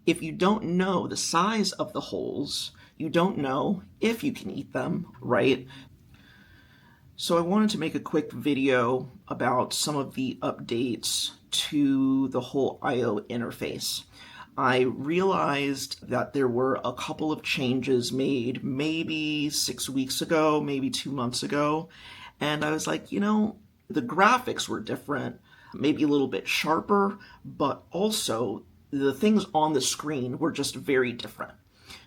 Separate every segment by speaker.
Speaker 1: if you don't know the size of the holes, you don't know if you can eat them, right? So I wanted to make a quick video about some of the updates to the Holeio interface. I realized that there were a couple of changes made maybe 6 weeks ago, maybe 2 months ago, and I was like, the graphics were different, maybe a little bit sharper, but also the things on the screen were just very different.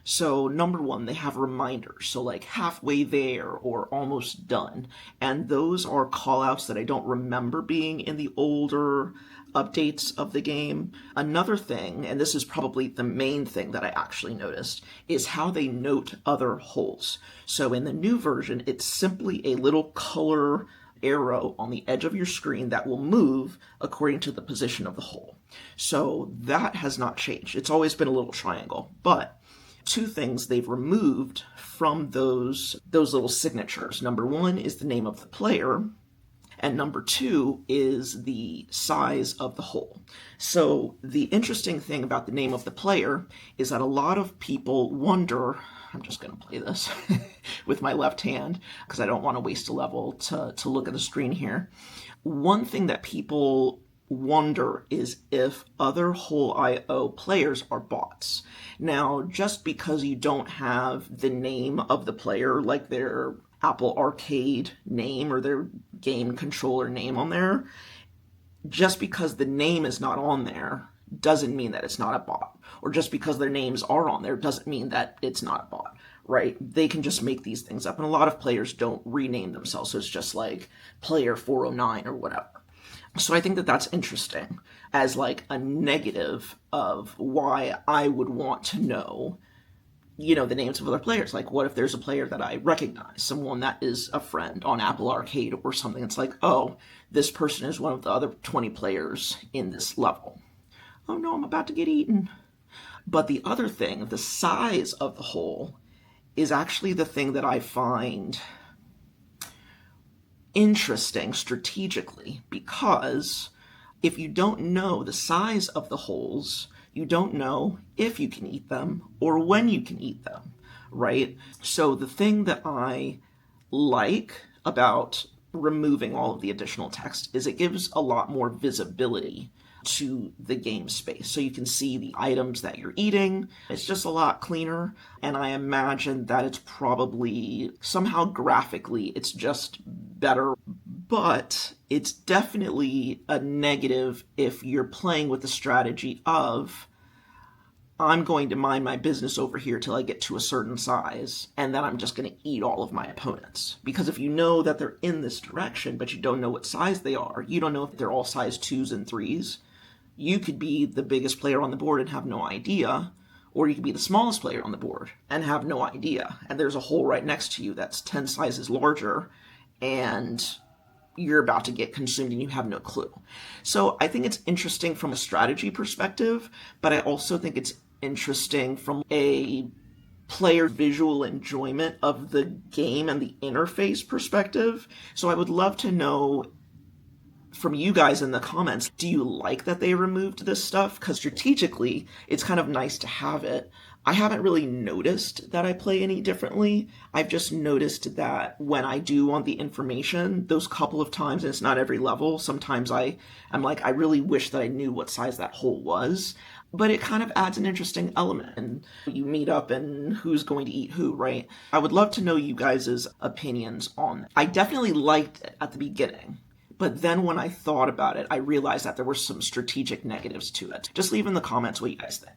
Speaker 1: So number one, they have reminders, so like halfway there or almost done. And those are callouts that I don't remember being in the older updates of the game. Another thing, and this is probably the main thing that I actually noticed, is how they note other holes. So in the new version, it's simply a little color arrow on the edge of your screen that will move according to the position of the hole. So that has not changed. It's always been a little triangle, but two things they've removed from those little signatures. Number one is the name of the player, and number two is the size of the hole. So the interesting thing about the name of the player is that a lot of people wonder, I'm just going to play this with my left hand because I don't want to waste a level to look at the screen here. One thing that people wonder is if other Holeio players are bots. Now, just because you don't have the name of the player, like their Apple Arcade name or their game controller name on there, just because the name is not on there doesn't mean that it's not a bot. Or just because their names are on there doesn't mean that it's not a bot, right? They can just make these things up, and a lot of players don't rename themselves, so it's just like player 409 or whatever. So I think that that's interesting as like a negative of why I would want to know, the names of other players. Like, what if there's a player that I recognize, someone that is a friend on Apple Arcade or something? It's like, oh, this person is one of the other 20 players in this level. Oh no, I'm about to get eaten. But the other thing, the size of the hole, is actually the thing that I find interesting strategically, because if you don't know the size of the holes, you don't know if you can eat them or when you can eat them, right? So the thing that I like about removing all of the additional text is it gives a lot more visibility to the game space. So you can see the items that you're eating. It's just a lot cleaner, and I imagine that it's probably somehow graphically it's just better, but it's definitely a negative if you're playing with the strategy of I'm going to mind my business over here till I get to a certain size, and then I'm just going to eat all of my opponents. Because if you know that they're in this direction, but you don't know what size they are, you don't know if they're all size 2s and 3s, you could be the biggest player on the board and have no idea, or you could be the smallest player on the board and have no idea. And there's a hole right next to you that's 10 sizes larger, and you're about to get consumed and you have no clue. So I think it's interesting from a strategy perspective, but I also think it's interesting from a player visual enjoyment of the game and the interface perspective. So I would love to know from you guys in the comments, do you like that they removed this stuff? Because strategically, it's kind of nice to have it. I haven't really noticed that I play any differently. I've just noticed that when I do want the information, those couple of times, and it's not every level, sometimes I'm like, I really wish that I knew what size that hole was. But it kind of adds an interesting element, and you meet up and who's going to eat who, right? I would love to know you guys' opinions on that. I definitely liked it at the beginning. But then when I thought about it, I realized that there were some strategic negatives to it. Just leave in the comments what you guys think.